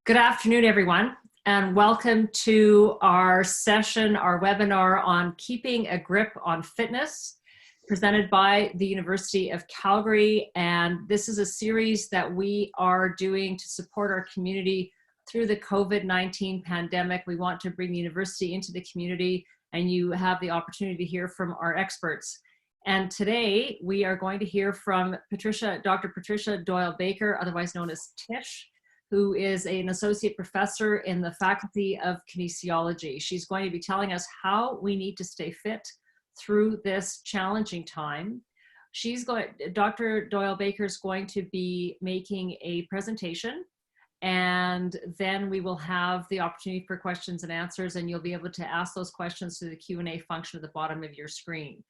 Good afternoon, everyone, and welcome to our session, our webinar on keeping a grip on fitness, presented by the University of Calgary. And this is a series that we are doing to support our community through the COVID-19 pandemic. We want to bring the university into the community, and you have the opportunity to hear from our experts. And today we are going to hear from Dr. Patricia Doyle-Baker, otherwise known as Tish, who is an associate professor in the Faculty of Kinesiology. She's going to be telling us how we need to stay fit through this challenging time. Dr. Doyle-Baker is going to be making a presentation, and then we will have the opportunity for questions and answers, and you'll be able to ask those questions through the Q&A function at the bottom of your screen.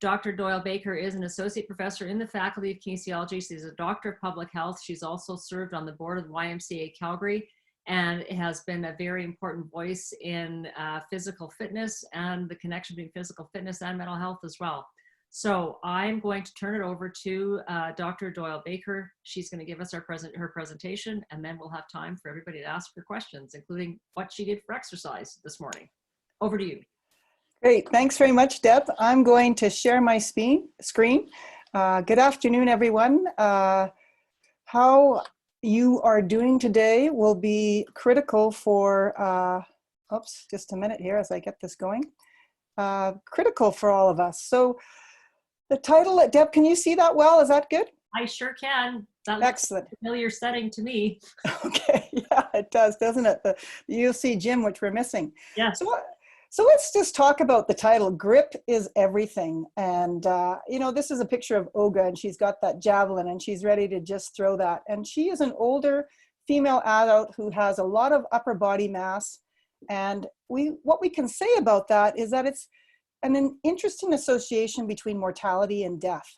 Dr. Doyle-Baker is an associate professor in the Faculty of Kinesiology. She's a doctor of public health. She's also served on the board of the YMCA Calgary and has been a very important voice in physical fitness and the connection between physical fitness and mental health as well. So I'm going to turn it over to Dr. Doyle-Baker. She's going to give us her presentation, and then we'll have time for everybody to ask her questions, including what she did for exercise this morning. Over to you. Great, thanks very much, Deb. I'm going to share my screen. Good afternoon, everyone. How you are doing today will be critical for, oops, just a minute here as I get this going. Critical for all of us. So the title, Deb, can you see that well? Is that good? I sure can. That looks excellent. Like a familiar setting to me. Okay, yeah, it does, doesn't it? The UFC gym, which we're missing. Yeah. So let's just talk about the title, Grip is Everything. And, you know, this is a picture of Olga, and she's got that javelin, and she's ready to just throw that. And she is an older female adult who has a lot of upper body mass. And what we can say about that is that it's an interesting association between mortality and death.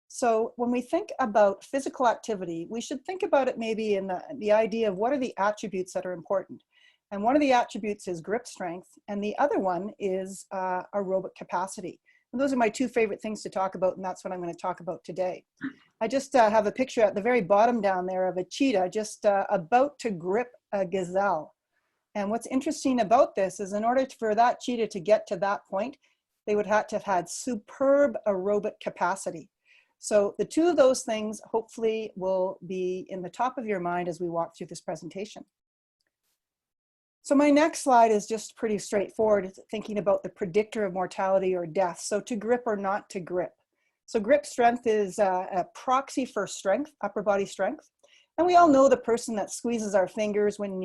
So when we think about physical activity, we should think about it maybe in the idea of what are the attributes that are important. And one of the attributes is grip strength, and the other one is aerobic capacity. And those are my two favorite things to talk about, and that's what I'm going to talk about today. I just have a picture at the very bottom down there of a cheetah just about to grip a gazelle. And what's interesting about this is in order for that cheetah to get to that point, they would have to have had superb aerobic capacity. So the two of those things hopefully will be in the top of your mind as we walk through this presentation. So my next slide is just pretty straightforward. It's thinking about the predictor of mortality or death. So to grip or not to grip. So grip strength is a proxy for strength, upper body strength. And we all know the person that squeezes our fingers when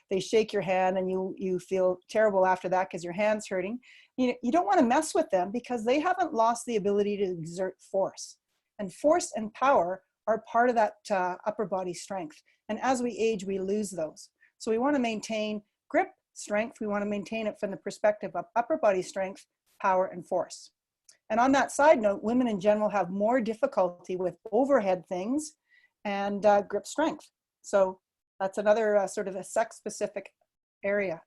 they shake your hand and you feel terrible after that because your hand's hurting. You don't want to mess with them because they haven't lost the ability to exert force. And force and power are part of that upper body strength. And as we age, we lose those. So we want to maintain grip strength. We want to maintain it from the perspective of upper body strength, power, and force. And on that side note, women in general have more difficulty with overhead things and grip strength. So that's another sort of a sex-specific area.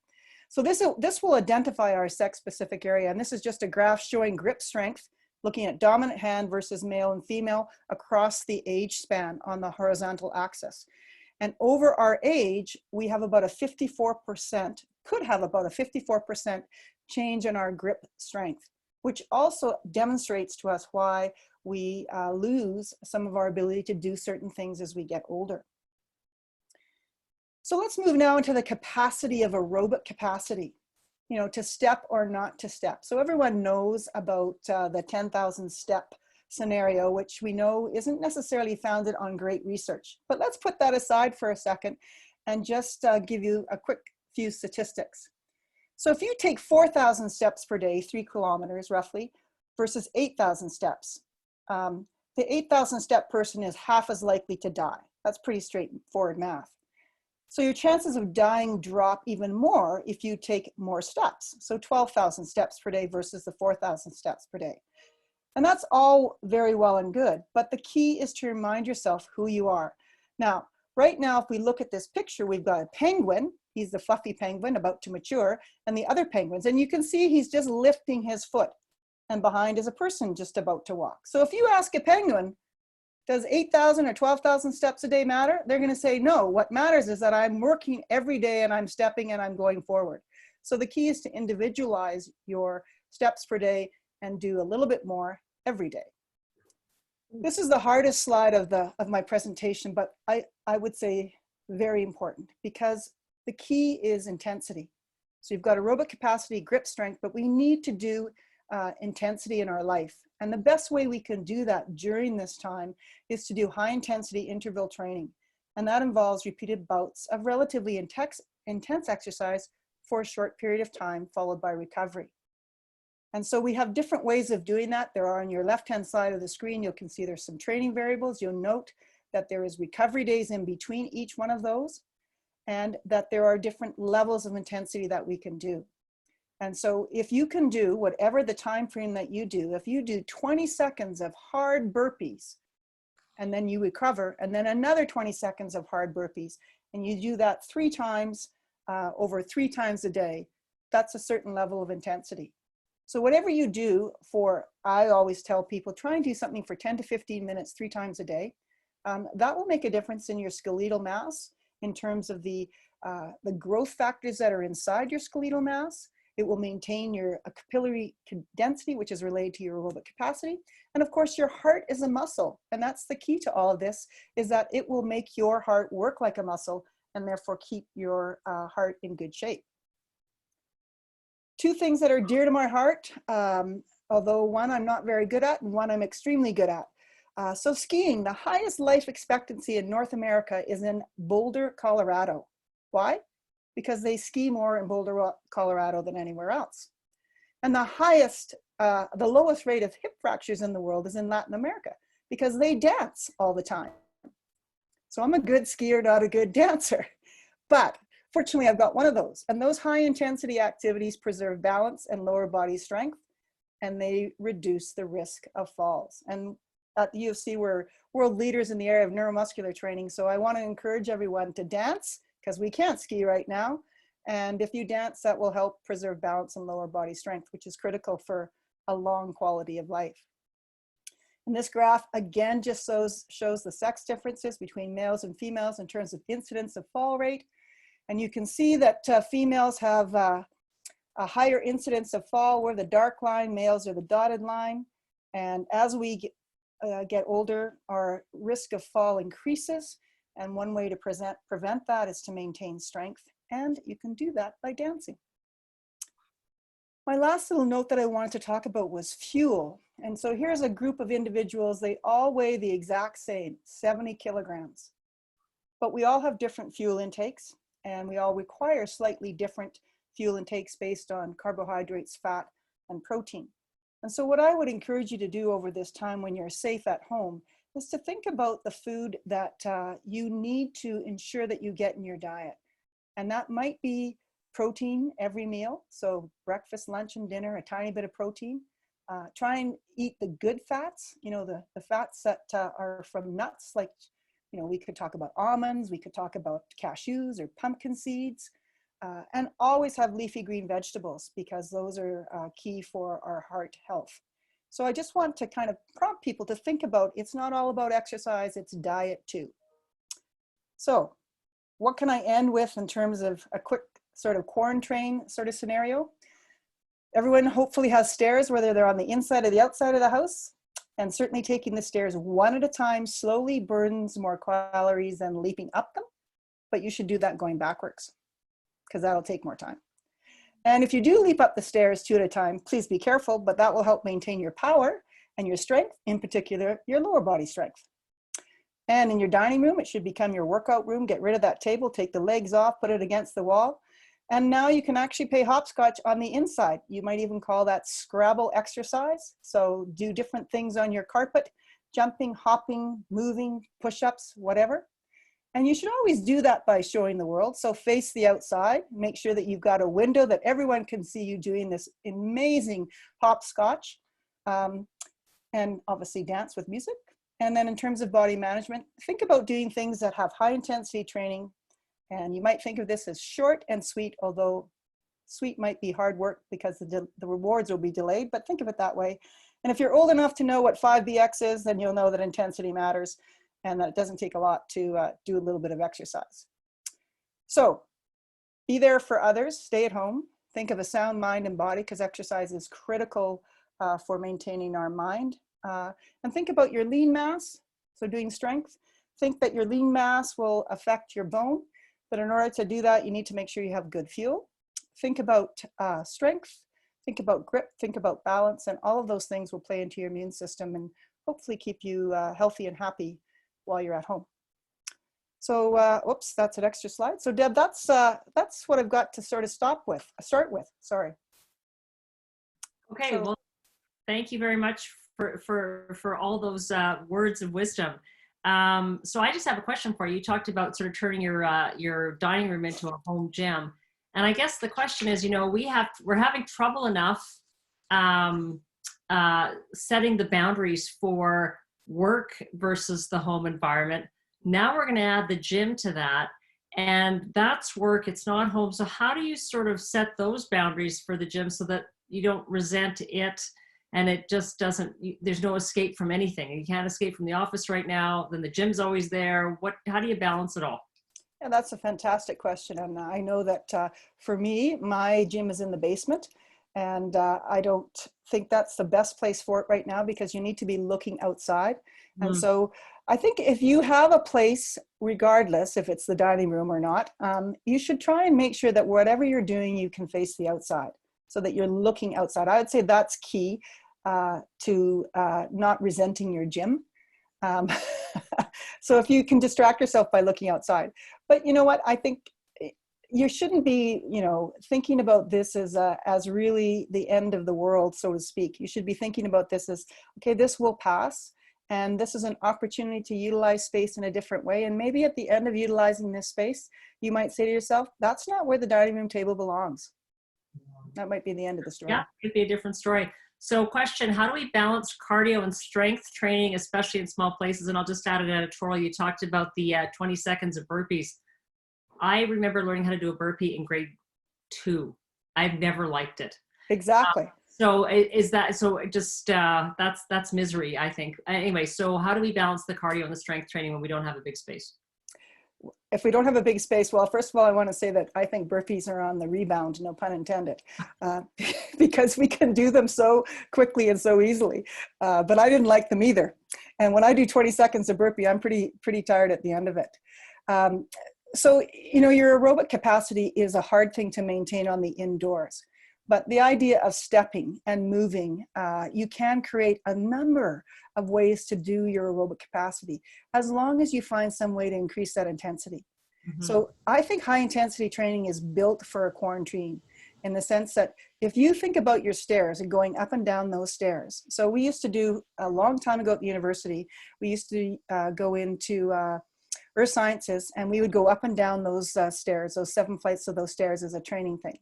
So this will identify our sex-specific area. And this is just a graph showing grip strength, looking at dominant hand versus male and female across the age span on the horizontal axis. And over our age, we have about a 54%, could have about a 54% change in our grip strength, which also demonstrates to us why we lose some of our ability to do certain things as we get older. So let's move now into the capacity of aerobic capacity, you know, to step or not to step. So everyone knows about the 10,000 step scenario, which we know isn't necessarily founded on great research. But let's put that aside for a second and just give you a quick few statistics. So if you take 4,000 steps per day, 3 kilometers roughly, versus 8,000 steps, the 8,000 step person is half as likely to die. That's pretty straightforward math. So your chances of dying drop even more if you take more steps. So 12,000 steps per day versus the 4,000 steps per day. And that's all very well and good, but the key is to remind yourself who you are. Now, right now, if we look at this picture, we've got a penguin. He's the fluffy penguin about to mature, and the other penguins. And you can see he's just lifting his foot, and behind is a person just about to walk. So if you ask a penguin, Does 8,000 or 12,000 steps a day matter? They're going to say, no, what matters is that I'm working every day and I'm stepping and I'm going forward. So the key is to individualize your steps per day and do a little bit more every day. This is the hardest slide of my presentation, but I would say very important, because the key is intensity. So you've got aerobic capacity, grip strength, but we need to do intensity in our life. And the best way we can do that during this time is to do high intensity interval training. And that involves repeated bouts of relatively intense exercise for a short period of time, followed by recovery. And so we have different ways of doing that. There are on your left-hand side of the screen, you can see there's some training variables. You'll note that there is recovery days in between each one of those, and that there are different levels of intensity that we can do. And so if you can do whatever the time frame that you do, if you do 20 seconds of hard burpees, and then you recover, and then another 20 seconds of hard burpees, and you do that 3 times over 3 times a day, that's a certain level of intensity. So whatever you do for, I always tell people, try and do something for 10 to 15 minutes 3 times a day. That will make a difference in your skeletal mass in terms of the growth factors that are inside your skeletal mass. It will maintain your capillary density, which is related to your aerobic capacity. And of course, your heart is a muscle. And that's the key to all of this, is that it will make your heart work like a muscle and therefore keep your heart in good shape. 2 things that are dear to my heart, although one I'm not very good at and one I'm extremely good at. So skiing, the highest life expectancy in North America is in Boulder, Colorado. Why? Because they ski more in Boulder, Colorado than anywhere else. And the lowest rate of hip fractures in the world is in Latin America, because they dance all the time. So I'm a good skier, not a good dancer. But fortunately, I've got one of those. And those high intensity activities preserve balance and lower body strength, and they reduce the risk of falls. And at the U of C, we're world leaders in the area of neuromuscular training. So I want to encourage everyone to dance, because we can't ski right now. And if you dance, that will help preserve balance and lower body strength, which is critical for a long quality of life. And this graph, again, just shows the sex differences between males and females in terms of incidence of fall rate. And you can see that females have a higher incidence of fall. We're the dark line, males are the dotted line. And as we get older, our risk of fall increases. And one way to prevent that is to maintain strength. And you can do that by dancing. My last little note that I wanted to talk about was fuel. And so here's a group of individuals. They all weigh the exact same, 70 kilograms. But we all have different fuel intakes, and we all require slightly different fuel intakes based on carbohydrates, fat, and protein. And so what I would encourage you to do over this time when you're safe at home is to think about the food that you need to ensure that you get in your diet. And that might be protein every meal. So breakfast, lunch, and dinner, a tiny bit of protein. Try and eat the good fats, the fats that are from nuts, like, we could talk about almonds, we could talk about cashews or pumpkin seeds, and always have leafy green vegetables, because those are key for our heart health. So I just want to kind of prompt people to think about, it's not all about exercise, it's diet too. So what can I end with in terms of a quick sort of quarantine sort of scenario? Everyone hopefully has stairs, whether they're on the inside or the outside of the house. And certainly taking the stairs one at a time slowly burns more calories than leaping up them. But you should do that going backwards, because that'll take more time. And if you do leap up the stairs 2 at a time, please be careful, but that will help maintain your power and your strength, in particular, your lower body strength. And in your dining room, it should become your workout room. Get rid of that table, take the legs off, put it against the wall. And now you can actually play hopscotch on the inside. You might even call that Scrabble exercise. So do different things on your carpet, jumping, hopping, moving, push-ups, whatever. And you should always do that by showing the world. So face the outside, make sure that you've got a window that everyone can see you doing this amazing hopscotch, and obviously dance with music. And then in terms of body management, think about doing things that have high intensity training. And you might think of this as short and sweet, although sweet might be hard work because the rewards will be delayed, but think of it that way. And if you're old enough to know what 5BX is, then you'll know that intensity matters and that it doesn't take a lot to do a little bit of exercise. So be there for others, stay at home, think of a sound mind and body, because exercise is critical for maintaining our mind. And think about your lean mass, so doing strength. Think that your lean mass will affect your bone, but in order to do that, you need to make sure you have good fuel. Think about strength, think about grip, think about balance, and all of those things will play into your immune system and hopefully keep you healthy and happy while you're at home. So, whoops, that's an extra slide. So Deb, that's what I've got to sort of start with, sorry. Okay, So, well, thank you very much for all those words of wisdom. So I just have a question for you. You talked about sort of turning your dining room into a home gym. And I guess the question is, you know, we're having trouble enough setting the boundaries for work versus the home environment. Now we're going to add the gym to that, and that's work, it's not home. So how do you sort of set those boundaries for the gym so that you don't resent it and it just doesn't, there's no escape from anything? You can't escape from the office right now, then the gym's always there. How do you balance it all? yeah, that's a fantastic question. And I know that for me, my gym is in the basement, and I don't think that's the best place for it right now, because you need to be looking outside. And so I think if you have a place, regardless if it's the dining room or not, you should try and make sure that whatever you're doing, you can face the outside so that you're looking outside. I would say that's key to not resenting your gym. So if you can distract yourself by looking outside. But you know what, I think you shouldn't be, you know, thinking about this as really the end of the world, so to speak. You should be thinking about this as, okay, this will pass. And this is an opportunity to utilize space in a different way. And maybe at the end of utilizing this space, you might say to yourself, that's not where the dining room table belongs. That might be the end of the story. Yeah, it could be a different story. So question, how do we balance cardio and strength training, especially in small places? And I'll just add an editorial. You talked about the 20 seconds of burpees. I remember learning how to do a burpee in grade 2. I've never liked it. Exactly. So is that, so just, that's misery, I think. Anyway, so how do we balance the cardio and the strength training when we don't have a big space? If we don't have a big space, well, first of all, I want to say that I think burpees are on the rebound, no pun intended, because we can do them so quickly and so easily. But I didn't like them either. And when I do 20 seconds of burpee, I'm pretty tired at the end of it. So, you know, your aerobic capacity is a hard thing to maintain on the indoors. But the idea of stepping and moving, you can create a number of ways to do your aerobic capacity, as long as you find some way to increase that intensity. Mm-hmm. So I think high intensity training is built for a quarantine, in the sense that if you think about your stairs and going up and down those stairs. So we used to do, a long time ago at the university, we used to go into earth sciences, and we would go up and down those stairs, those 7 flights of those stairs, as a training thing.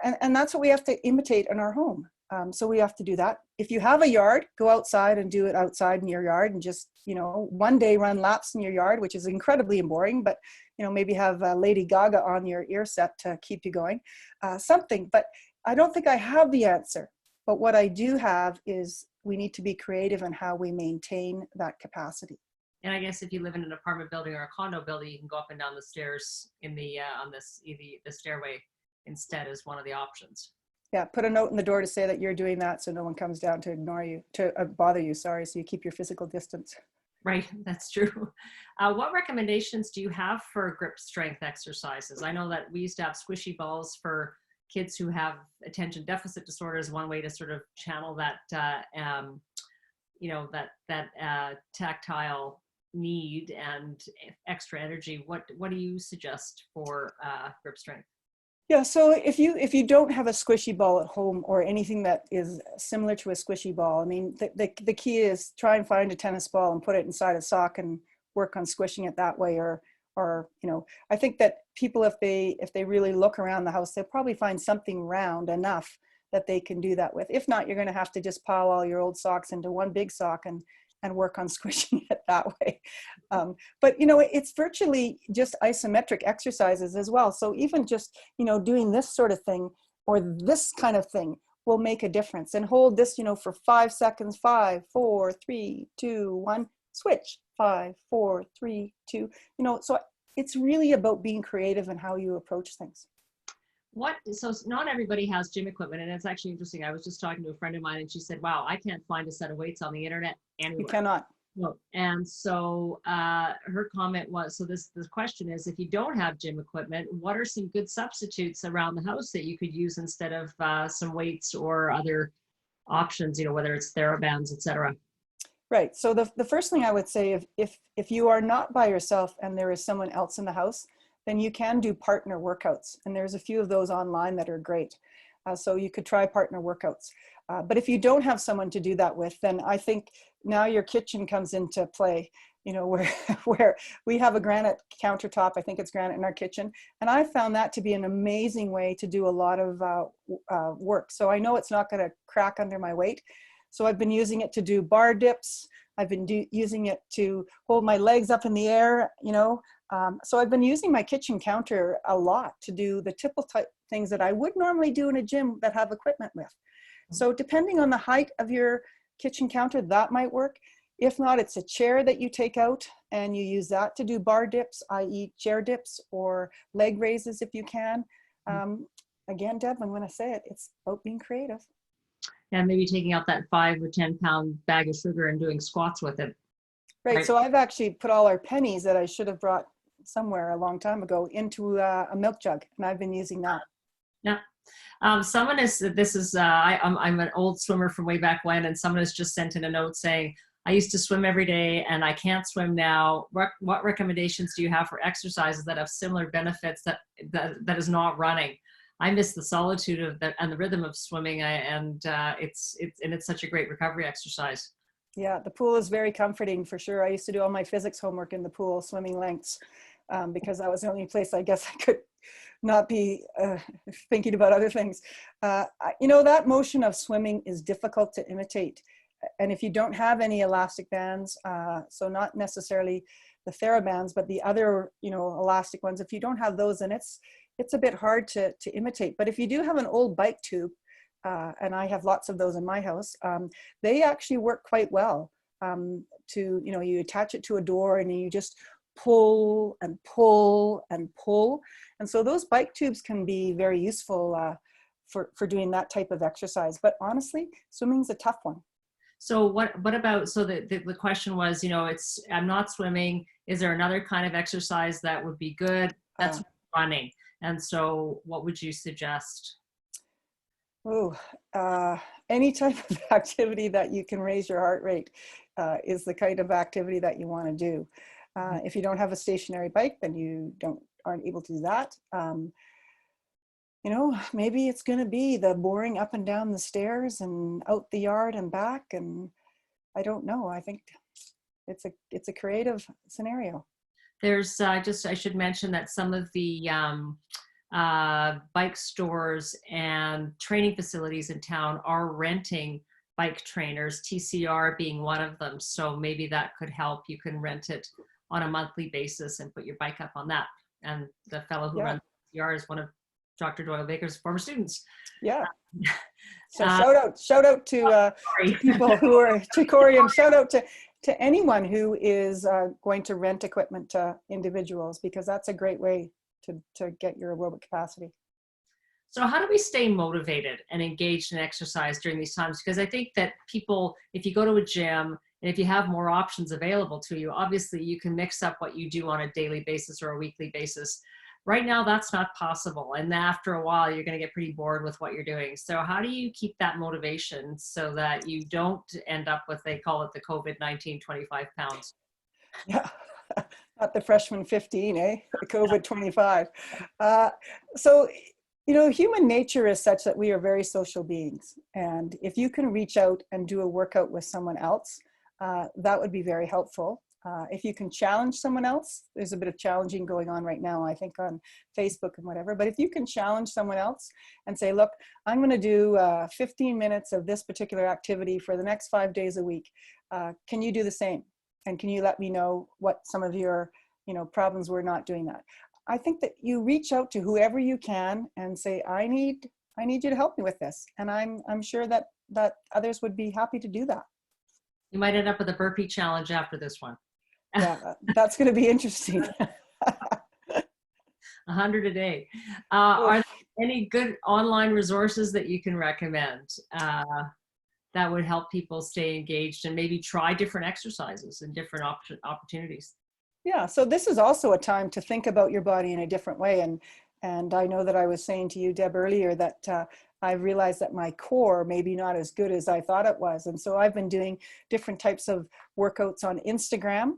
And that's what we have to imitate in our home. So we have to do that. If you have a yard, go outside and do it outside in your yard, and just, you know, one day run laps in your yard, which is incredibly boring, but, you know, maybe have Lady Gaga on your ear set to keep you going, something. But I don't think I have the answer. But what I do have is we need to be creative in how we maintain that capacity. And I guess if you live in an apartment building or a condo building, you can go up and down the stairs in the on the stairway instead, as one of the options. Yeah, put a note in the door to say that you're doing that, so no one comes down to ignore you, to bother you, sorry, so you keep your physical distance. Right, that's true. What recommendations do you have for grip strength exercises? I know that we used to have squishy balls for kids who have attention deficit disorders, one way to sort of channel that, you know, that tactile need and extra energy. What do you suggest for grip strength? Yeah, so if you don't have a squishy ball at home, or anything that is similar to a squishy ball, I mean, the key is try and find a tennis ball and put it inside a sock and work on squishing it that way. Or you know, I think that people, if they really look around the house, they'll probably find something round enough that they can do that with. If not, you're going to have to just pile all your old socks into one big sock and work on squishing it that way. But, you know, it's virtually just isometric exercises as well. So even just, you know, doing this sort of thing, or this kind of thing, will make a difference. And hold this, you know, for 5 seconds. 5, 4, 3, 2, 1, switch. 5, 4, 3, 2, you know, so it's really about being creative in how you approach things. So not everybody has gym equipment, and it's actually interesting. I was just talking to a friend of mine and she said, wow, I can't find a set of weights on the internet anywhere. You cannot. No. And so her comment was, so this question is, if you don't have gym equipment, what are some good substitutes around the house that you could use instead of some weights or other options, you know, whether it's TheraBands, etc. Right. So the first thing I would say, if you are not by yourself and there is someone else in the house, then you can do partner workouts. And there's a few of those online that are great. So you could try partner workouts. But if you don't have someone to do that with, then I think now your kitchen comes into play, you know, where we have a granite countertop. I think it's granite in our kitchen. And I found that to be an amazing way to do a lot of work. So I know it's not going to crack under my weight. So I've been using it to do bar dips. I've been using it to hold my legs up in the air, you know. So I've been using my kitchen counter a lot to do the typical type things that I would normally do in a gym that have equipment with. So depending on the height of your kitchen counter, that might work. If not, it's a chair that you take out and you use that to do bar dips, i.e. chair dips, or leg raises if you can. Again, Deb, I'm going to say it, it's about being creative. And maybe taking out that 5 or 10 pound bag of sugar and doing squats with it. Right. So I've actually put all our pennies that I should have brought somewhere a long time ago into a milk jug, and I've been using that. Yeah. Someone is, I'm an old swimmer from way back when, and someone has just sent in a note saying, I used to swim every day and I can't swim now. What recommendations do you have for exercises that have similar benefits that is not running? I miss the solitude of that and the rhythm of swimming, it's such a great recovery exercise. Yeah, the pool is very comforting for sure. I used to do all my physics homework in the pool, swimming lengths, because that was the only place I guess I could not be thinking about other things. You know, that motion of swimming is difficult to imitate. And if you don't have any elastic bands, so not necessarily the TheraBands, but the other, you know, elastic ones, if you don't have those, then it's a bit hard to imitate. But if you do have an old bike tube, and I have lots of those in my house, they actually work quite well. You know, you attach it to a door and you just pull and pull and pull. And so those bike tubes can be very useful for doing that type of exercise. But honestly, swimming's a tough one. So what about, so the question was, you know, I'm not swimming. Is there another kind of exercise that would be good? That's running. And so what would you suggest? Oh, any type of activity that you can raise your heart rate is the kind of activity that you want to do. If you don't have a stationary bike, then you aren't able to do that. You know, maybe it's going to be the boring up and down the stairs and out the yard and back. And I don't know. I think it's a creative scenario. There's I should mention that some of the bike stores and training facilities in town are renting bike trainers, TCR being one of them. So maybe that could help. You can rent it on a monthly basis and put your bike up on that. And the fellow who runs TCR is one of Dr. Doyle-Baker's former students. Yeah. So shout out to people who are to Corey, and shout out to anyone who is going to rent equipment to individuals, because that's a great way to get your aerobic capacity. So how do we stay motivated and engaged in exercise during these times? Because I think that people, if you go to a gym and if you have more options available to you, obviously you can mix up what you do on a daily basis or a weekly basis. Right now, that's not possible. And after a while, you're going to get pretty bored with what you're doing. So how do you keep that motivation so that you don't end up with, they call it the COVID-19 25 pounds? Yeah, not the freshman 15, the COVID 25. So, you know, human nature is such that we are very social beings. And if you can reach out and do a workout with someone else, that would be very helpful. If you can challenge someone else, there's a bit of challenging going on right now, I think, on Facebook and whatever. But if you can challenge someone else and say, look, I'm going to do 15 minutes of this particular activity for the next 5 days a week. Can you do the same? And can you let me know what some of your, you know, problems were not doing that? I think that you reach out to whoever you can and say, I need I need you to help me with this. And I'm sure that others would be happy to do that. You might end up with a burpee challenge after this one. Yeah, that's going to be interesting. 100 a day. Are there any good online resources that you can recommend that would help people stay engaged and maybe try different exercises and different opportunities? Yeah, so this is also a time to think about your body in a different way. And I know that I was saying to you, Deb, earlier that I realized that my core may be not as good as I thought it was. And so I've been doing different types of workouts on Instagram,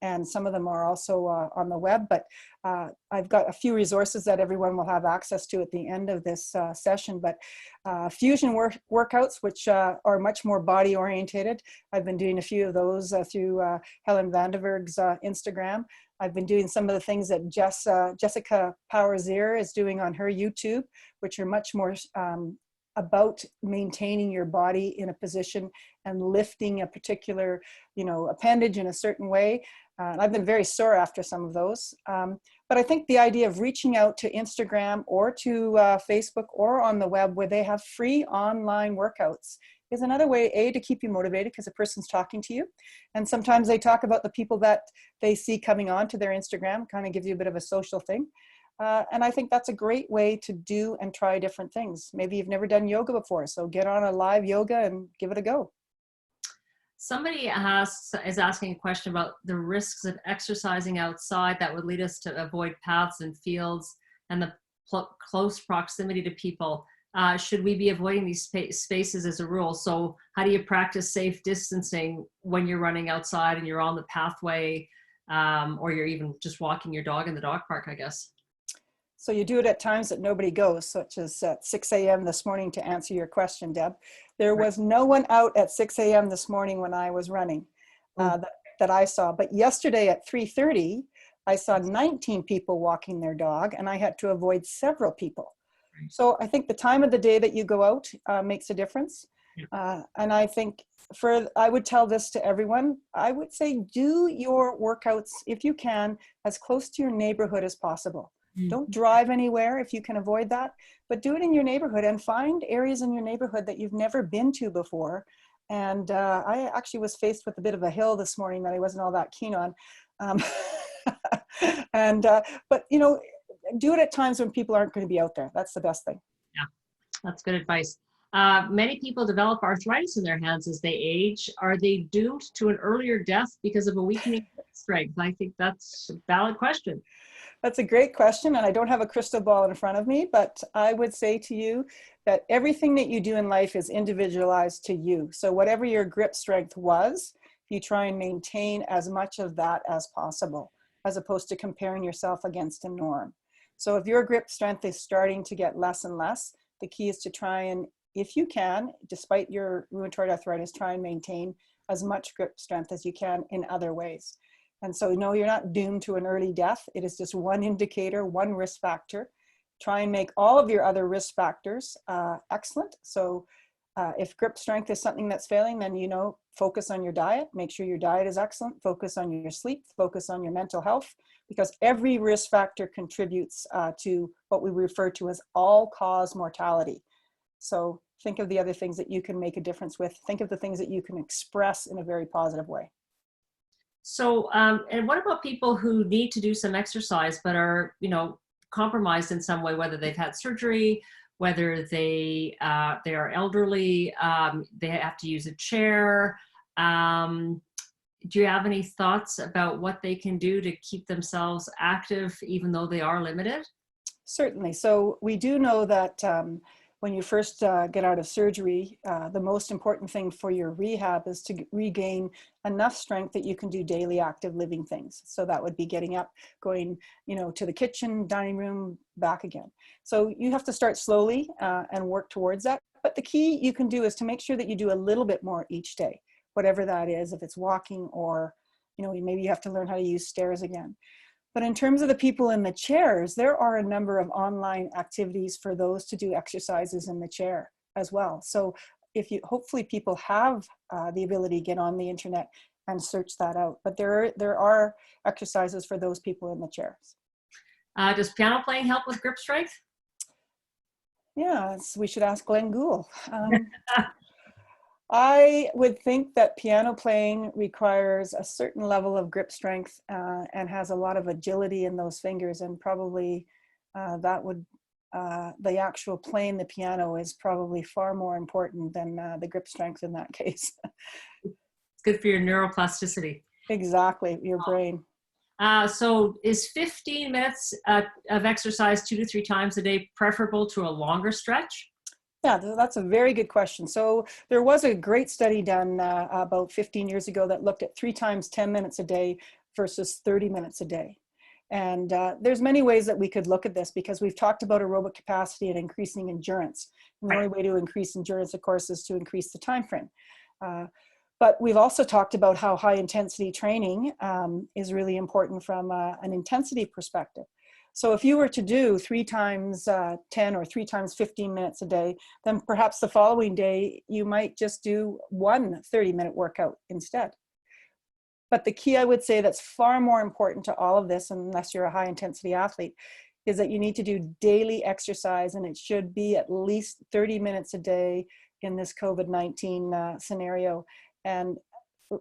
and some of them are also on the web. But I've got a few resources that everyone will have access to at the end of this session. But fusion workouts, which are much more body orientated. I've been doing a few of those through Helen Vandenberg's Instagram. I've been doing some of the things that Jessica Power-Zier is doing on her YouTube, which are much more about maintaining your body in a position and lifting a particular, appendage in a certain way. I've been very sore after some of those. But I think the idea of reaching out to Instagram or to Facebook or on the web where they have free online workouts is another way, to keep you motivated because a person's talking to you. And sometimes they talk about the people that they see coming on to their Instagram, kind of gives you a bit of a social thing. And I think that's a great way to do and try different things. Maybe you've never done yoga before, so get on a live yoga and give it a go. Somebody is asking a question about the risks of exercising outside that would lead us to avoid paths and fields and the close proximity to people. Should we be avoiding these spaces as a rule? So how do you practice safe distancing when you're running outside and you're on the pathway, or you're even just walking your dog in the dog park, I guess? So you do it at times that nobody goes, such as at 6 a.m. this morning, to answer your question, Deb. There was no one out at 6 a.m. this morning when I was running that I saw. But yesterday at 3:30, I saw 19 people walking their dog, and I had to avoid several people. So I think the time of the day that you go out makes a difference. And I think I would tell this to everyone, I would say do your workouts, if you can, as close to your neighborhood as possible. Don't drive anywhere if you can avoid that, but do it in your neighborhood and find areas in your neighborhood that you've never been to before. And I actually was faced with a bit of a hill this morning that I wasn't all that keen on. But do it at times when people aren't going to be out there. That's the best thing. Yeah, that's good advice. Many people develop arthritis in their hands as they age. Are they doomed to an earlier death because of a weakening strength? I think that's a valid question. That's a great question, and I don't have a crystal ball in front of me, but I would say to you that everything that you do in life is individualized to you. So whatever your grip strength was, you try and maintain as much of that as possible, as opposed to comparing yourself against a norm. So if your grip strength is starting to get less and less, the key is to try and, if you can, despite your rheumatoid arthritis, try and maintain as much grip strength as you can in other ways. And so, no, you're not doomed to an early death. It is just one indicator, one risk factor. Try and make all of your other risk factors excellent. So if grip strength is something that's failing, then, focus on your diet. Make sure your diet is excellent. Focus on your sleep. Focus on your mental health, because every risk factor contributes to what we refer to as all-cause mortality. So think of the other things that you can make a difference with. Think of the things that you can express in a very positive way. So, and what about people who need to do some exercise but are, compromised in some way, whether they've had surgery, whether they are elderly, they have to use a chair. Do you have any thoughts about what they can do to keep themselves active, even though they are limited? Certainly. So we do know that when you first get out of surgery, the most important thing for your rehab is to regain enough strength that you can do daily active living things. So that would be getting up, going, to the kitchen, dining room, back again. So you have to start slowly and work towards that. But the key you can do is to make sure that you do a little bit more each day, whatever that is, if it's walking or, maybe you have to learn how to use stairs again. But in terms of the people in the chairs, there are a number of online activities for those to do exercises in the chair as well. So hopefully people have the ability to get on the internet and search that out. But there are exercises for those people in the chairs. Does piano playing help with grip strength? Yeah, we should ask Glenn Gould. I would think that piano playing requires a certain level of grip strength and has a lot of agility in those fingers, and probably that would the actual playing the piano is probably far more important than the grip strength in that case. It's good for your neuroplasticity. Exactly, your brain. So is 15 minutes of exercise 2 to 3 times a day preferable to a longer stretch? Yeah, that's a very good question. So there was a great study done about 15 years ago that looked at 3 times 10 minutes a day versus 30 minutes a day. And there's many ways that we could look at this, because we've talked about aerobic capacity and increasing endurance. And the only way to increase endurance, of course, is to increase the time frame. But we've also talked about how high intensity training is really important from an intensity perspective. So if you were to do 3 times 10 or 3 times 15 minutes a day, then perhaps the following day you might just do one 30-minute workout instead. But the key, I would say, that's far more important to all of this, unless you're a high intensity athlete, is that you need to do daily exercise, and it should be at least 30 minutes a day in this COVID-19 scenario. And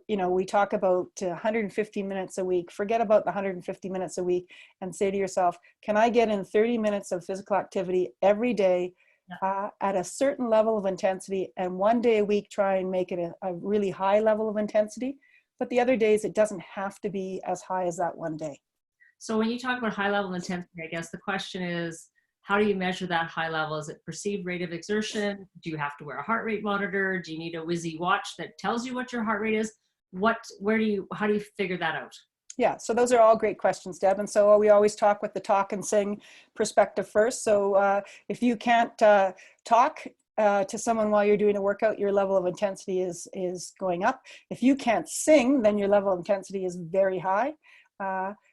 you know, we talk about 150 minutes a week. Forget about the 150 minutes a week and say to yourself, can I get in 30 minutes of physical activity every day at a certain level of intensity, and one day a week try and make it a really high level of intensity, but the other days it doesn't have to be as high as that one day. So when you talk about high level intensity, I guess the question is, how do you measure that high level? Is it perceived rate of exertion? Do you have to wear a heart rate monitor? Do you need a whizzy watch that tells you what your heart rate is? How do you figure that out? Yeah, so those are all great questions, Deb. And so we always talk with the talk and sing perspective first. So if you can't talk to someone while you're doing a workout, your level of intensity is going up. If you can't sing, then your level of intensity is very high.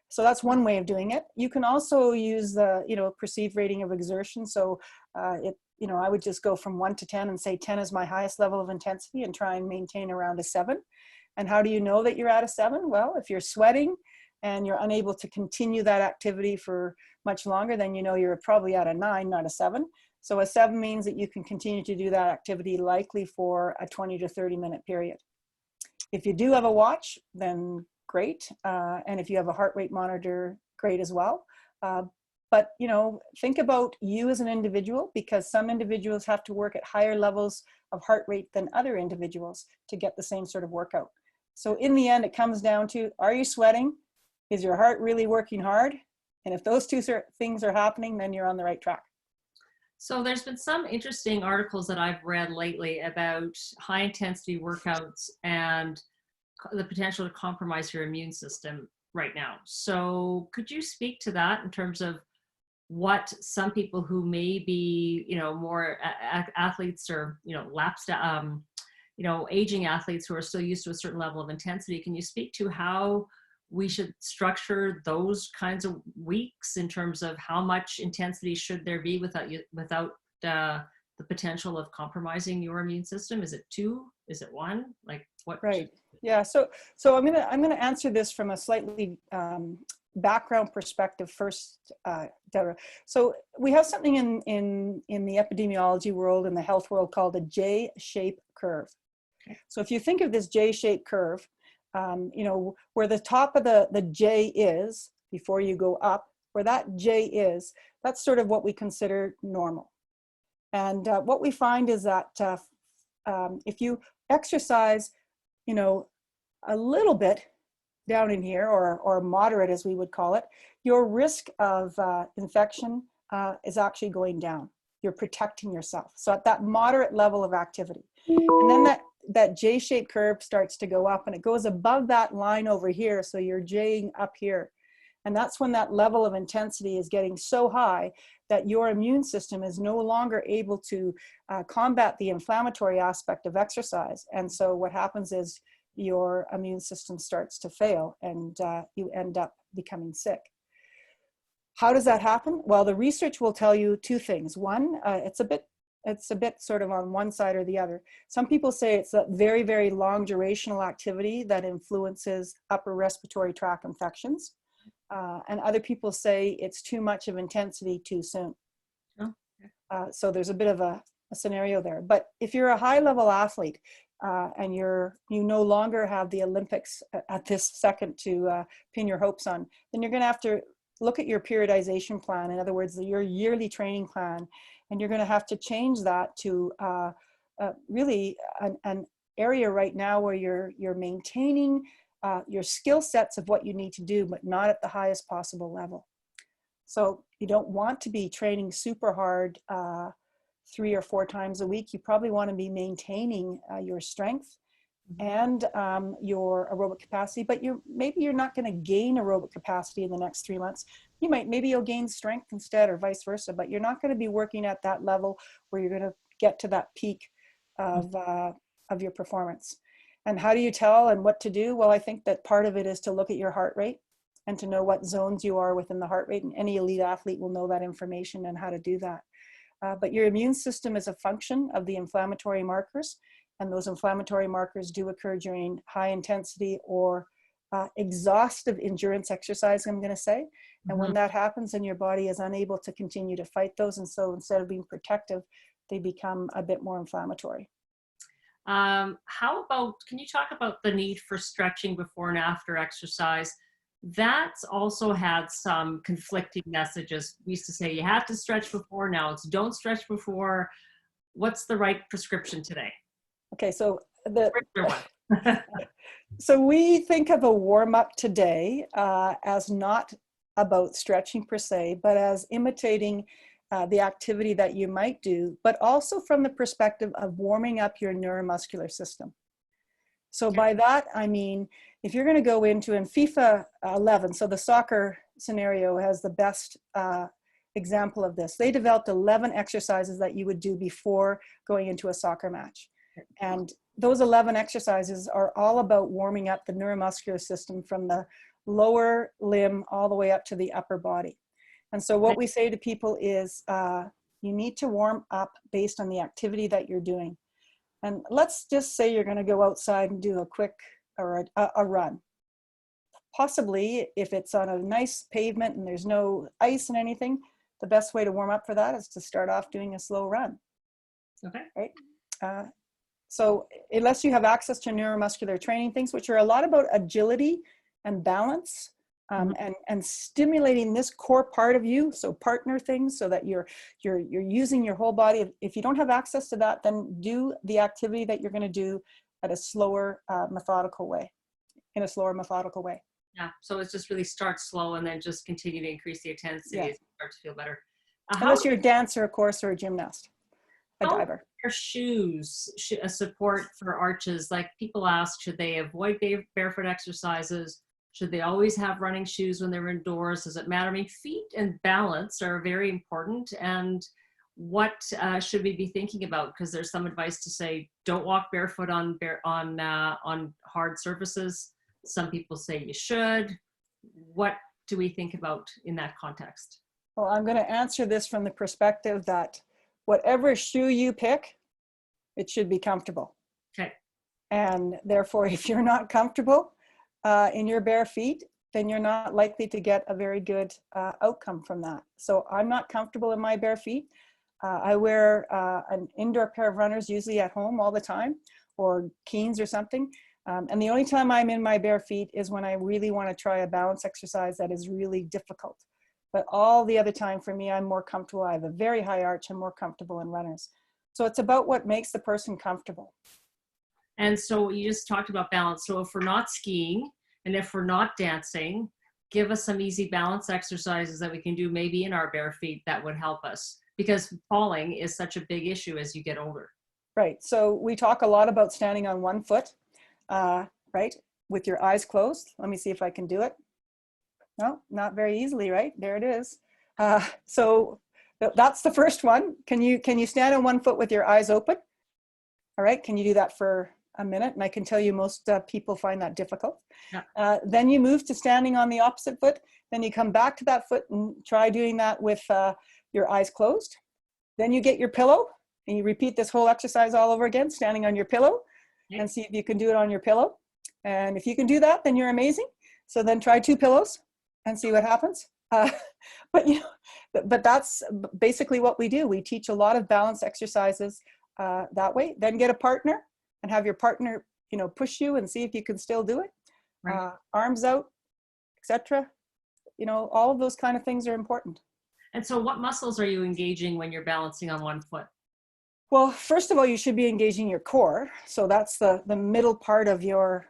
So that's one way of doing it. You can also use the perceived rating of exertion. So I would just go from 1 to 10 and say 10 is my highest level of intensity, and try and maintain around a 7. And how do you know that you're at a 7? Well, if you're sweating and you're unable to continue that activity for much longer, then you know you're probably at a 9, not a 7. So a 7 means that you can continue to do that activity likely for a 20 to 30 minute period. If you do have a watch, then great. And if you have a heart rate monitor, great as well. But think about you as an individual, because some individuals have to work at higher levels of heart rate than other individuals to get the same sort of workout. So in the end, it comes down to, are you sweating? Is your heart really working hard? And if those two things are happening, then you're on the right track. So there's been some interesting articles that I've read lately about high intensity workouts and the potential to compromise your immune system right now. So could you speak to that in terms of what some people who may be, more athletes or, lapsed, aging athletes who are still used to a certain level of intensity, can you speak to how we should structure those kinds of weeks in terms of how much intensity should there be without the potential of compromising your immune system? Is it 2? Is it 1? Like what? Right. Yeah. So I'm gonna answer this from a slightly background perspective first, Deborah. So we have something in the epidemiology world, in the health world, called a J-shaped curve. Okay. So if you think of this J-shaped curve, where the top of the J is before you go up, where that J is, that's sort of what we consider normal. And what we find is that if you exercise, a little bit down in here, or moderate as we would call it, your risk of infection is actually going down. You're protecting yourself. So at that moderate level of activity. And then that J-shaped curve starts to go up, and it goes above that line over here. So you're J'ing up here. And that's when that level of intensity is getting so high that your immune system is no longer able to combat the inflammatory aspect of exercise. And so what happens is your immune system starts to fail, and you end up becoming sick. How does that happen? Well, the research will tell you 2 things. One, it's a bit sort of on one side or the other. Some people say it's a very, very long durational activity that influences upper respiratory tract infections. And other people say it's too much of intensity too soon. Oh, So there's a bit of a scenario there. But if you're a high level athlete and you no longer have the Olympics at this second to pin your hopes on, then you're going to have to look at your periodization plan. In other words, your yearly training plan, and you're going to have to change that to really an area right now where you're maintaining your skill sets of what you need to do, but not at the highest possible level. So you don't want to be training super hard 3 or 4 times a week. You probably want to be maintaining your strength and your aerobic capacity, but maybe you're not going to gain aerobic capacity in the next 3 months. Maybe you'll gain strength instead, or vice versa, but you're not going to be working at that level where you're going to get to that peak of your performance. And how do you tell and what to do? Well, I think that part of it is to look at your heart rate and to know what zones you are within the heart rate. And any elite athlete will know that information and how to do that. But your immune system is a function of the inflammatory markers. And those inflammatory markers do occur during high intensity or exhaustive endurance exercise, I'm going to say. And when that happens, then your body is unable to continue to fight those. And so instead of being protective, they become a bit more inflammatory. How about, can you talk about the need for stretching before and after exercise? That's also had some conflicting messages. We used to say you have to stretch before, now it's don't stretch before. What's the right prescription today? Okay, so so we think of a warm-up today as not about stretching per se, but as imitating the activity that you might do, but also from the perspective of warming up your neuromuscular system. So by that, I mean, if you're going to go into in FIFA 11, so the soccer scenario has the best example of this. They developed 11 exercises that you would do before going into a soccer match. And those 11 exercises are all about warming up the neuromuscular system from the lower limb all the way up to the upper body. And so what we say to people is you need to warm up based on the activity that you're doing. And let's just say you're going to go outside and do a quick or a run. Possibly, if it's on a nice pavement and there's no ice and anything, the best way to warm up for that is to start off doing a slow run. Okay. Right? So unless you have access to neuromuscular training things, which are a lot about agility and balance, and stimulating this core part of you, so partner things, so that you're using your whole body. If you don't have access to that, then do the activity that you're going to do at a slower, methodical way, in a slower, methodical way. Yeah, so it's just really start slow and then just continue to increase the intensity as you start to feel better. Unless you're a dancer, of course, or a gymnast, a diver. Are shoes a support for arches? Like people ask, should they avoid barefoot exercises? Should they always have running shoes when they're indoors? Does it matter? I mean, feet and balance are very important. And what should we be thinking about? Because there's some advice to say, don't walk barefoot on hard surfaces. Some people say you should. What do we think about in that context? Well, I'm going to answer this from the perspective that whatever shoe you pick, it should be comfortable. Okay. And therefore, if you're not comfortable in your bare feet, then you're not likely to get a very good outcome from that. So I'm not comfortable in my bare feet. I wear an indoor pair of runners, usually at home all the time, or Keens or something. And the only time I'm in my bare feet is when I really want to try a balance exercise that is really difficult. But all the other time for me, I'm more comfortable. I have a very high arch. I'm more comfortable in runners. So it's about what makes the person comfortable. And so you just talked about balance. So if we're not skiing and if we're not dancing, give us some easy balance exercises that we can do maybe in our bare feet that would help us, because falling is such a big issue as you get older. Right. So we talk a lot about standing on one foot, right, with your eyes closed. Let me see if I can do it. No, not very easily, right? There it is. So that's the first one. Can you stand on one foot with your eyes open? All right. Can you do that for a minute? And I can tell you most people find that difficult. Yeah. Then you move to standing on the opposite foot. Then you come back to that foot and try doing that with your eyes closed. Then you get your pillow and you repeat this whole exercise all over again, standing on your pillow, and see if you can do it on your pillow. And if you can do that, then you're amazing. So then try 2 pillows and see what happens. But but that's basically what we do. We teach a lot of balance exercises that way. Then get a partner and have your partner, push you and see if you can still do it. Right. Arms out, etc. All of those kind of things are important. And so what muscles are you engaging when you're balancing on one foot? Well, first of all, you should be engaging your core. So that's the middle part of your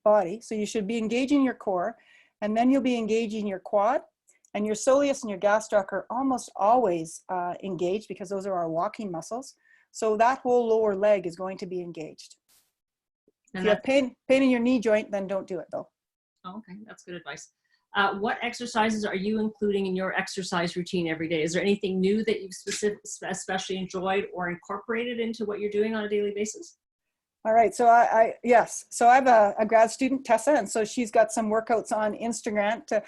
body. So you should be engaging your core, and then you'll be engaging your quad, and your soleus and your gastroc are almost always engaged because those are our walking muscles. So that whole lower leg is going to be engaged. If you have pain in your knee joint, then don't do it though. Oh, okay, that's good advice. What exercises are you including in your exercise routine every day? Is there anything new that you've especially enjoyed or incorporated into what you're doing on a daily basis? All right, so yes, so I have a grad student, Tessa, and so she's got some workouts on Instagram to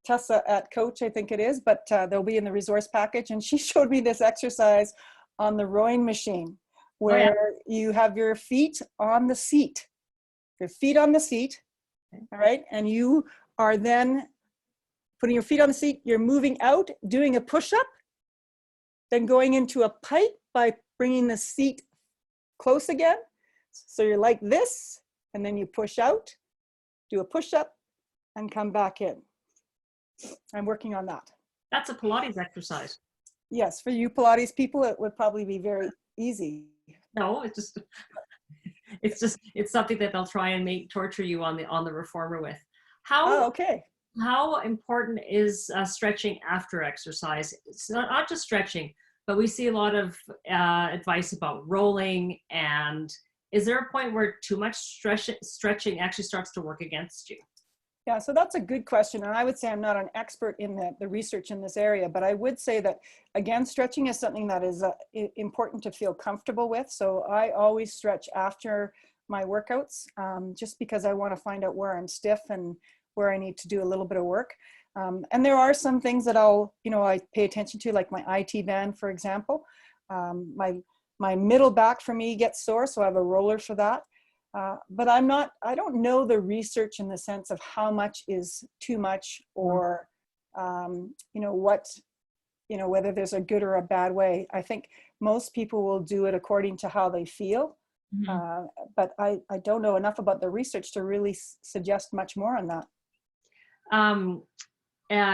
Tessa at Coach, I think it is, but they'll be in the resource package. And she showed me this exercise on the rowing machine where you have your feet on the seat, all right, and you are then putting your feet on the seat, you're moving out, doing a push-up, then going into a pike by bringing the seat close again. So you're like this, and then you push out, do a push-up, and come back in. I'm working on that. That's a Pilates exercise. Yes, for you Pilates people, it would probably be very easy. No, it's something that they'll try and torture you on the reformer with. How important is stretching after exercise? It's not just stretching, but we see a lot of advice about rolling. And is there a point where too much stretching actually starts to work against you? Yeah, so that's a good question. And I would say I'm not an expert in the research in this area, but I would say that, again, stretching is something that is important to feel comfortable with. So I always stretch after my workouts, just because I want to find out where I'm stiff and where I need to do a little bit of work. And there are some things that I pay attention to, like my IT band, for example. My middle back for me gets sore, so I have a roller for that. But I don't know the research in the sense of how much is too much, or, whether there's a good or a bad way. I think most people will do it according to how they feel. Mm-hmm. But I don't know enough about the research to really suggest much more on that.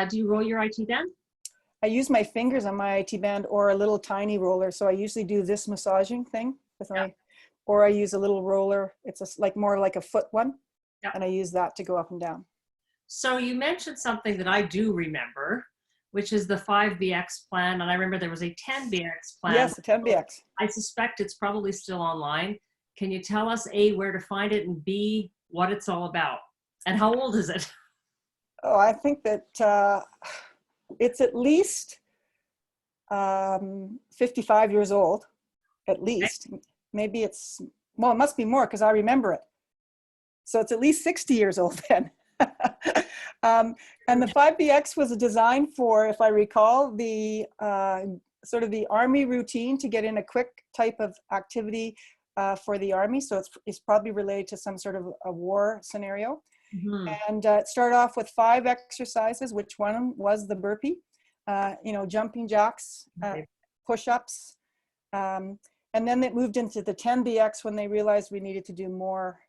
Do you roll your IT band? I use my fingers on my IT band or a little tiny roller. So I usually do this massaging thing with my, or I use a little roller. It's more like a foot one. Yeah. And I use that to go up and down. So you mentioned something that I do remember, which is the 5BX plan. And I remember there was a 10BX plan. Yes, the 10BX. I suspect it's probably still online. Can you tell us, A, where to find it, and B, what it's all about? And how old is it? Oh, I think that it's at least 55 years old, at least. Okay. Maybe it must be more because I remember it. So it's at least 60 years old then. And the 5BX was designed for, if I recall, the sort of the Army routine to get in a quick type of activity for the Army. So it's probably related to some sort of a war scenario. Mm-hmm. And it started off with 5 exercises, which one was the burpee, jumping jacks, push-ups. And then it moved into the 10BX when they realized we needed to do more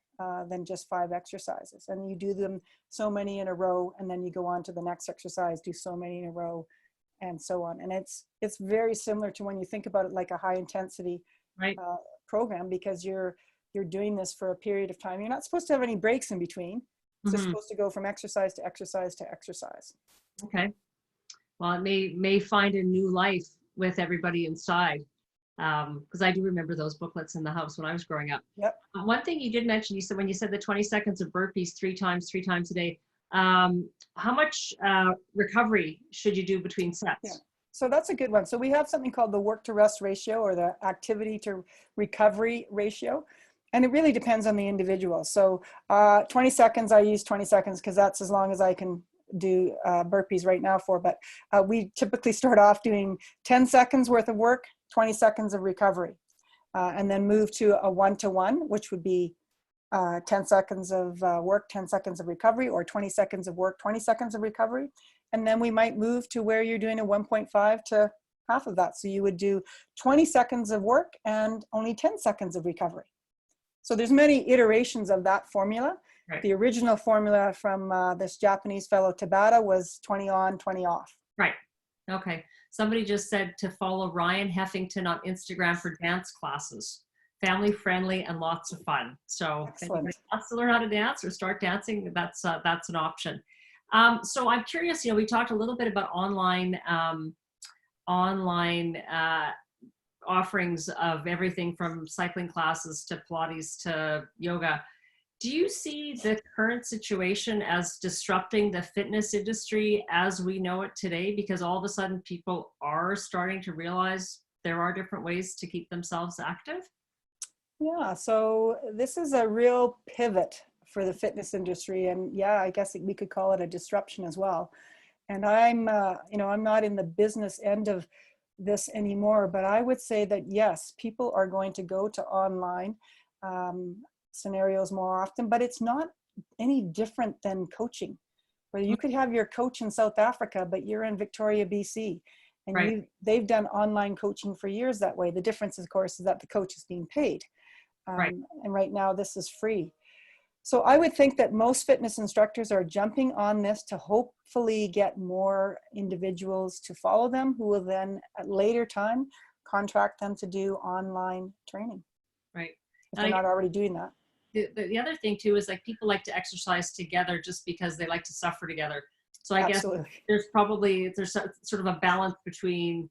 than just 5 exercises. And you do them so many in a row, and then you go on to the next exercise, do so many in a row, and so on. And it's very similar to when you think about it like a high intensity program, because you're doing this for a period of time. You're not supposed to have any breaks in between. It's just supposed to go from exercise to exercise to exercise. Okay. Well, it may find a new life with everybody inside. Because I do remember those booklets in the house when I was growing up. Yep. One thing you did mention, you said when you said the 20 seconds of burpees three times a day, how much recovery should you do between sets? Yeah. So that's a good one. So we have something called the work to rest ratio, or the activity to recovery ratio. And it really depends on the individual. So 20 seconds, I use 20 seconds because that's as long as I can do burpees right now for. But we typically start off doing 10 seconds worth of work, 20 seconds of recovery, and then move to a 1-to-1, which would be 10 seconds of work, 10 seconds of recovery, or 20 seconds of work, 20 seconds of recovery. And then we might move to where you're doing a 1.5 to half of that. So you would do 20 seconds of work and only 10 seconds of recovery. So there's many iterations of that formula. Right. The original formula from this Japanese fellow Tabata was 20 on, 20 off. Right. Okay. Somebody just said to follow Ryan Heffington on Instagram for dance classes. Family friendly and lots of fun. So if anybody wants to learn how to dance or start dancing, that's an option. So I'm curious, we talked a little bit about online offerings of everything from cycling classes to Pilates to yoga. Do you see the current situation as disrupting the fitness industry as we know it today? Because all of a sudden people are starting to realize there are different ways to keep themselves active? Yeah, so this is a real pivot for the fitness industry. And yeah, I guess we could call it a disruption as well. And I'm not in the business end of this anymore, but I would say that yes, people are going to go to online scenarios more often, but it's not any different than coaching, where you could have your coach in South Africa, but you're in Victoria, BC, and right. They've done online coaching for years that way. The difference, of course, is that the coach is being paid. Right. And right now this is free. So I would think that most fitness instructors are jumping on this to hopefully get more individuals to follow them, who will then at later time contract them to do online training. Right. If they're not already doing that. The other thing too is like people like to exercise together just because they like to suffer together. So I Absolutely. guess there's sort of a balance between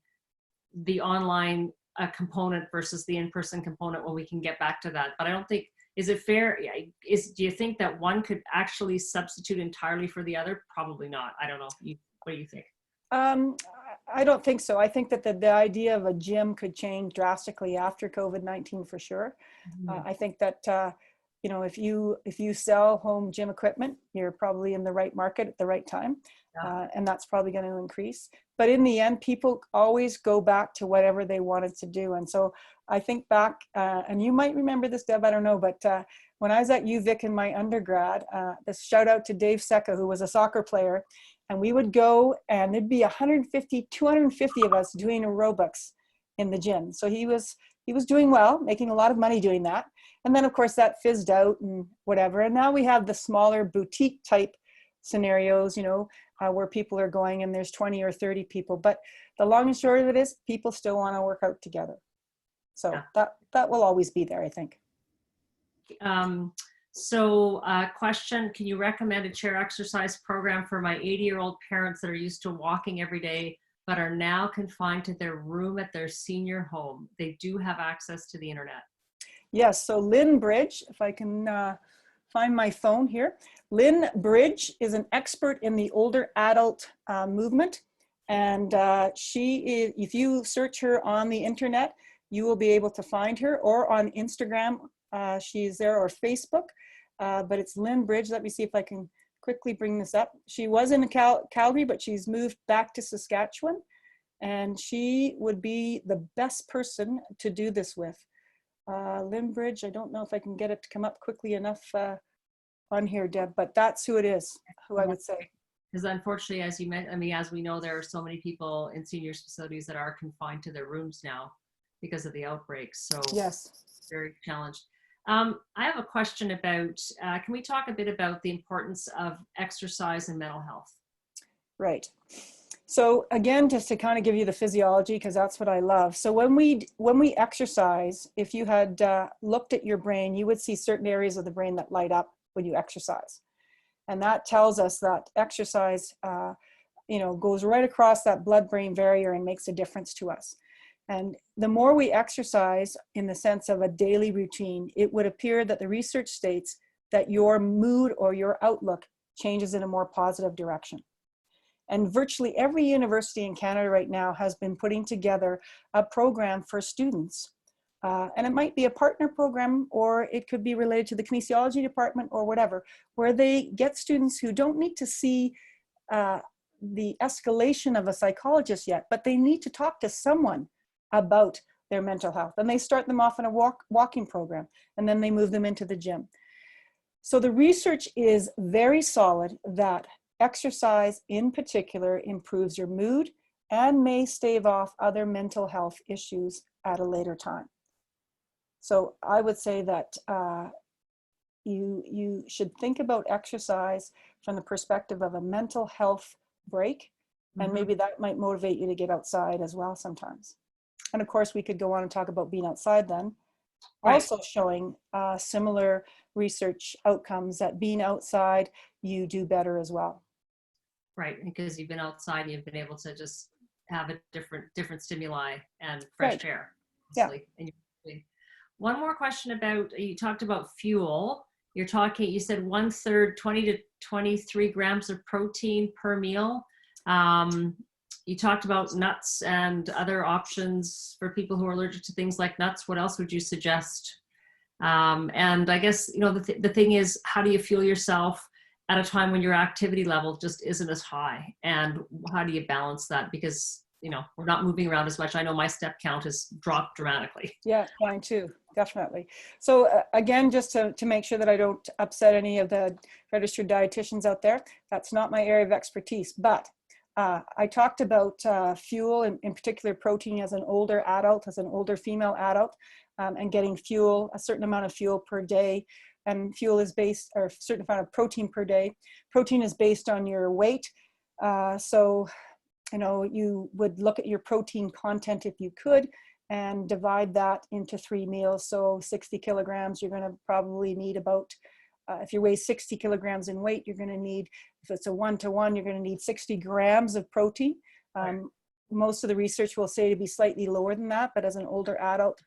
the online component versus the in-person component when we can get back to that. But I don't think, is it fair? Do you think that one could actually substitute entirely for the other? Probably not. I don't know. What do you think? I don't think so. I think that the idea of a gym could change drastically after COVID-19 for sure. Mm-hmm. I think that, if you sell home gym equipment, you're probably in the right market at the right time. Yeah. And that's probably going to increase. But in the end, people always go back to whatever they wanted to do. And so I think back, and you might remember this, Deb, I don't know, but when I was at UVic in my undergrad, this shout out to Dave Secca, who was a soccer player, and we would go and there'd be 150, 250 of us doing aerobics in the gym. So he was doing well, making a lot of money doing that. And then of course that fizzed out and whatever. And now we have the smaller boutique type scenarios, where people are going and there's 20 or 30 people. But the long and short of it is people still want to work out together. So yeah. that will always be there, I think. So question, can you recommend a chair exercise program for my 80-year-old parents that are used to walking every day, but are now confined to their room at their senior home? They do have access to the internet. Yes, so Lynn Bridge, if I can find my phone here. Lynn Bridge is an expert in the older adult movement. And if you search her on the internet, you will be able to find her, or on Instagram, she's there, or Facebook. But it's Lynn Bridge. Let me see if I can quickly bring this up. She was in Calgary, but she's moved back to Saskatchewan. And she would be the best person to do this with. Lynn Bridge, I don't know if I can get it to come up quickly enough on here, Deb, but that's who it is, who I would say. Because unfortunately, as you mentioned, as we know, there are so many people in seniors facilities that are confined to their rooms now because of the outbreaks. So yes, very challenged. I have a question about, can we talk a bit about the importance of exercise and mental health? Right. So again, just to kind of give you the physiology, because that's what I love. So when we exercise, if you had looked at your brain, you would see certain areas of the brain that light up when you exercise. And that tells us that exercise, goes right across that blood-brain barrier and makes a difference to us. And the more we exercise in the sense of a daily routine, it would appear that the research states that your mood or your outlook changes in a more positive direction. And virtually every university in Canada right now has been putting together a program for students. And it might be a partner program, or it could be related to the kinesiology department or whatever, where they get students who don't need to see the escalation of a psychologist yet, but they need to talk to someone about their mental health. And they start them off in a walking program, and then they move them into the gym. So the research is very solid that exercise in particular improves your mood and may stave off other mental health issues at a later time. So I would say that you should think about exercise from the perspective of a mental health break, and maybe that might motivate you to get outside as well sometimes. And of course, we could go on and talk about being outside then, also showing similar research outcomes that being outside, you do better as well. Right, because you've been outside and you've been able to just have a different stimuli and fresh air. Mostly. Yeah. One more question about, you talked about fuel. You said 1/3, 20 to 23 grams of protein per meal. You talked about nuts and other options for people who are allergic to things like nuts. What else would you suggest? And I guess, the thing is, how do you fuel yourself at a time when your activity level just isn't as high? And how do you balance that? Because, we're not moving around as much. I know my step count has dropped dramatically. Yeah, mine too, definitely. So again, just to make sure that I don't upset any of the registered dietitians out there, that's not my area of expertise. But I talked about fuel, in particular protein, as an older adult, as an older female adult, and getting fuel, a certain amount of fuel per day. And fuel is based, or a certain amount of protein per day. Protein is based on your weight. So, you would look at your protein content if you could, and divide that into 3 meals. So 60 kilograms, you're going to probably need about, if you weigh 60 kilograms in weight, you're going to need, if it's a 1-to-1, you're going to need 60 grams of protein. Most of the research will say to be slightly lower than that, but as an older adult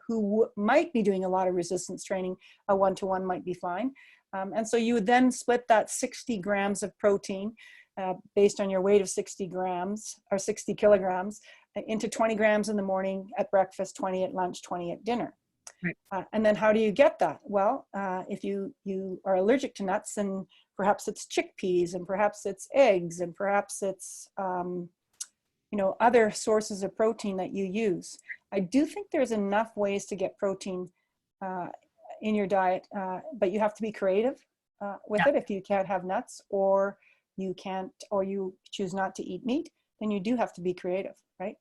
who might be doing a lot of resistance training, a 1-to-1 might be fine. And so you would then split that 60 grams of protein based on your weight of 60 grams or 60 kilograms into 20 grams in the morning at breakfast, 20 at lunch, 20 at dinner. Right. And then how do you get that? Well, if you are allergic to nuts, then perhaps it's chickpeas, and perhaps it's eggs, and perhaps it's other sources of protein that you use. I do think there's enough ways to get protein in your diet, but you have to be creative with it. If you can't have nuts, or you choose not to eat meat, then you do have to be creative, right?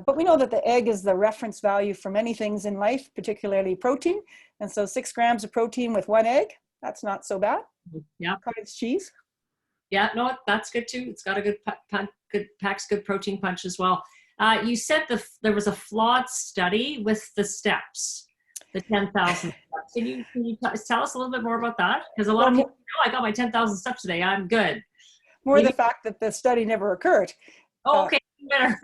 But we know that the egg is the reference value for many things in life, particularly protein. And so 6 grams of protein with 1 egg, that's not so bad. Yeah. Cottage cheese. Yeah, no, that's good too. It's got a packs good protein punch as well. You said there was a flawed study with the steps, the 10,000 steps. Can you tell us a little bit more about that? Because a lot of people, I got my 10,000 steps today, I'm good. More the fact that the study never occurred. Oh, okay, better.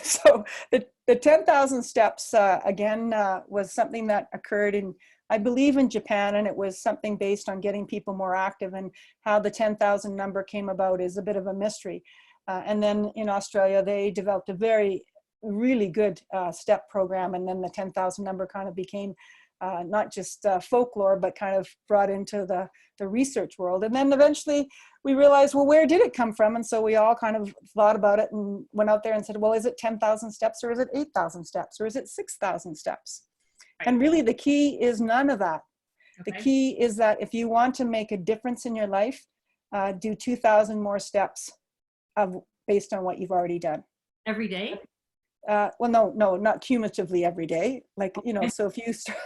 So the 10,000 steps, again, was something that occurred I believe in Japan, and it was something based on getting people more active, and how the 10,000 number came about is a bit of a mystery. And then in Australia, they developed a really good step program, and then the 10,000 number kind of became not just folklore, but kind of brought into the research world. And then eventually we realized, well, where did it come from? And so we all kind of thought about it and went out there and said, well, is it 10,000 steps, or is it 8,000 steps, or is it 6,000 steps? Right. And really the key is none of that. Okay. The key is that if you want to make a difference in your life, do 2,000 more steps based on what you've already done. Every day? Well, no, not cumulatively every day. Like, so if you start,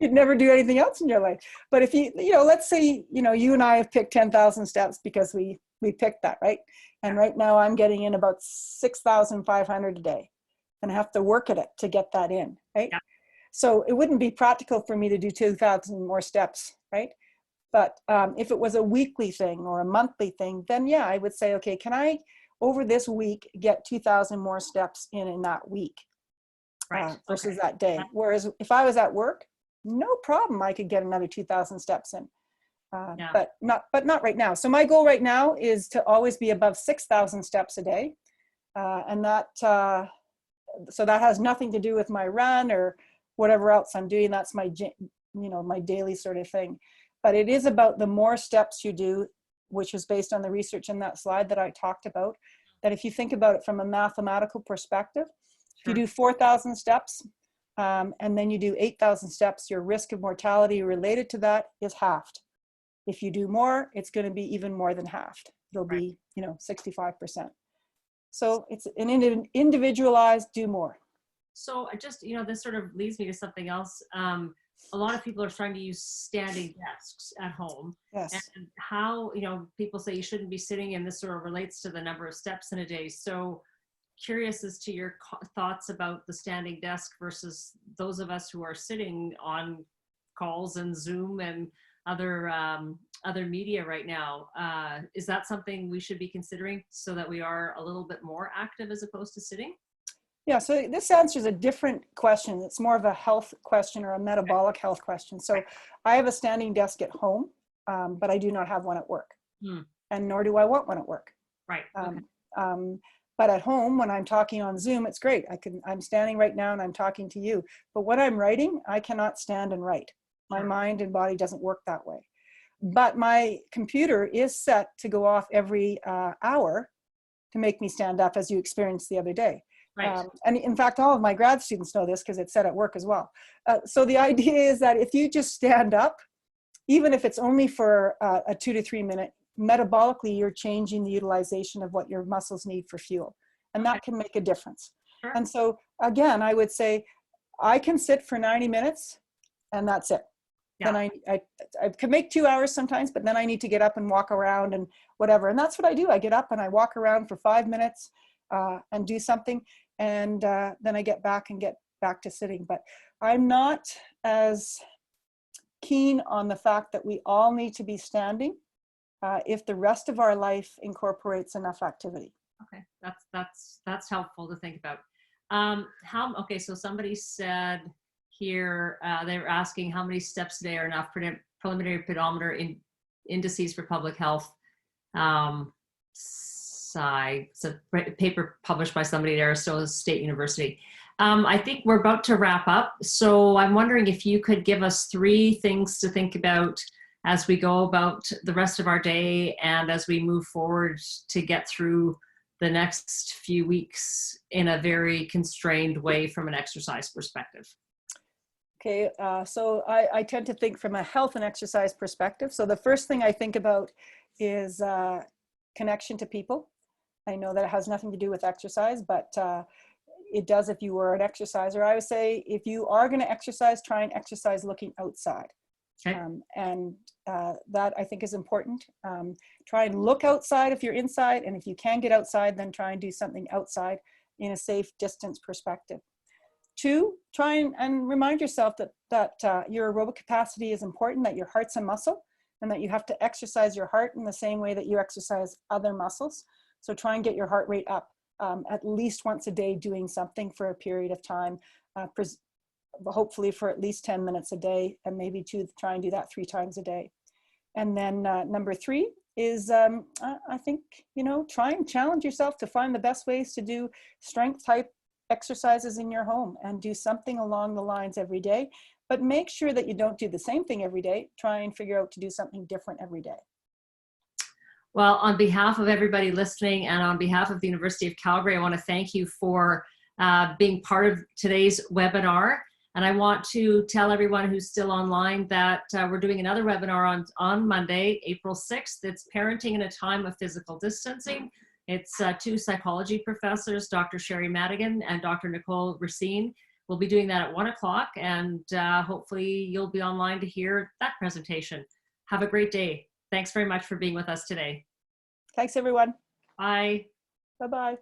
you'd never do anything else in your life. But if you let's say, you and I have picked 10,000 steps because we picked that, right? And right now I'm getting in about 6,500 a day, and I have to work at it to get that in, right? Yeah. So it wouldn't be practical for me to do 2,000 more steps, right? But if it was a weekly thing or a monthly thing, then yeah, I would say, okay, can I, over this week, get 2,000 more steps in that week, versus that day? Whereas if I was at work, no problem, I could get another 2,000 steps in, but not right now. So my goal right now is to always be above 6,000 steps a day, and that so that has nothing to do with my run or whatever else I'm doing. That's my my daily sort of thing. But it is about the more steps you do, which is based on the research in that slide that I talked about, that if you think about it from a mathematical perspective, if you do 4,000 steps, and then you do 8,000 steps, your risk of mortality related to that is halved. If you do more, it's going to be even more than halved. It'll be, 65%. So it's an individualized, do more. So I just, this sort of leads me to something else. A lot of people are starting to use standing desks at home. Yes. And how, people say you shouldn't be sitting, and this sort of relates to the number of steps in a day. So curious as to your thoughts about the standing desk versus those of us who are sitting on calls and Zoom and other media right now. Is that something we should be considering so that we are a little bit more active as opposed to sitting? Yeah, so this answers a different question. It's more of a health question or a metabolic health question. So I have a standing desk at home, but I do not have one at work. And nor do I want one at work. Right. But at home, when I'm talking on Zoom, it's great. I'm standing right now and I'm talking to you. But when I'm writing, I cannot stand and write. My mind and body doesn't work that way. But my computer is set to go off every hour to make me stand up, as you experienced the other day. Right. And in fact, all of my grad students know this because it's set at work as well. So the idea is that if you just stand up, even if it's only for a 2 to 3 minute, metabolically, you're changing the utilization of what your muscles need for fuel. And that can make a difference. Sure. And so again, I would say I can sit for 90 minutes and that's it. Yeah. Then I can make 2 hours sometimes, but then I need to get up and walk around and whatever. And that's what I do. I get up and I walk around for 5 minutes and do something. And then I get back to sitting. But I'm not as keen on the fact that we all need to be standing if the rest of our life incorporates enough activity. Okay, that's helpful to think about. Okay, so somebody said here, they were asking how many steps a day are enough preliminary pedometer indices for public health. It's a paper published by somebody at Arizona State University. I think we're about to wrap up. So I'm wondering if you could give us 3 things to think about as we go about the rest of our day and as we move forward to get through the next few weeks in a very constrained way from an exercise perspective. Okay, so I tend to think from a health and exercise perspective. So the first thing I think about is connection to people. I know that it has nothing to do with exercise, but it does if you were an exerciser. I would say if you are going to exercise, try and exercise looking outside. Okay. And that I think is important. Try and look outside if you're inside, and if you can get outside, then try and do something outside in a safe distance perspective. 2, try and remind yourself that your aerobic capacity is important, that your heart's a muscle, and that you have to exercise your heart in the same way that you exercise other muscles. So try and get your heart rate up at least once a day, doing something for a period of time, hopefully for at least 10 minutes a day, and maybe try and do that 3 times a day. And then number 3 is, I think, try and challenge yourself to find the best ways to do strength type exercises in your home and do something along the lines every day, but make sure that you don't do the same thing every day. Try and figure out to do something different every day. Well, on behalf of everybody listening and on behalf of the University of Calgary, I want to thank you for being part of today's webinar. And I want to tell everyone who's still online that we're doing another webinar on Monday, April 6th. It's Parenting in a Time of Physical Distancing. It's 2 psychology professors, Dr. Sherry Madigan and Dr. Nicole Racine. We'll be doing that at 1 o'clock, and hopefully you'll be online to hear that presentation. Have a great day. Thanks very much for being with us today. Thanks, everyone. Bye. Bye-bye.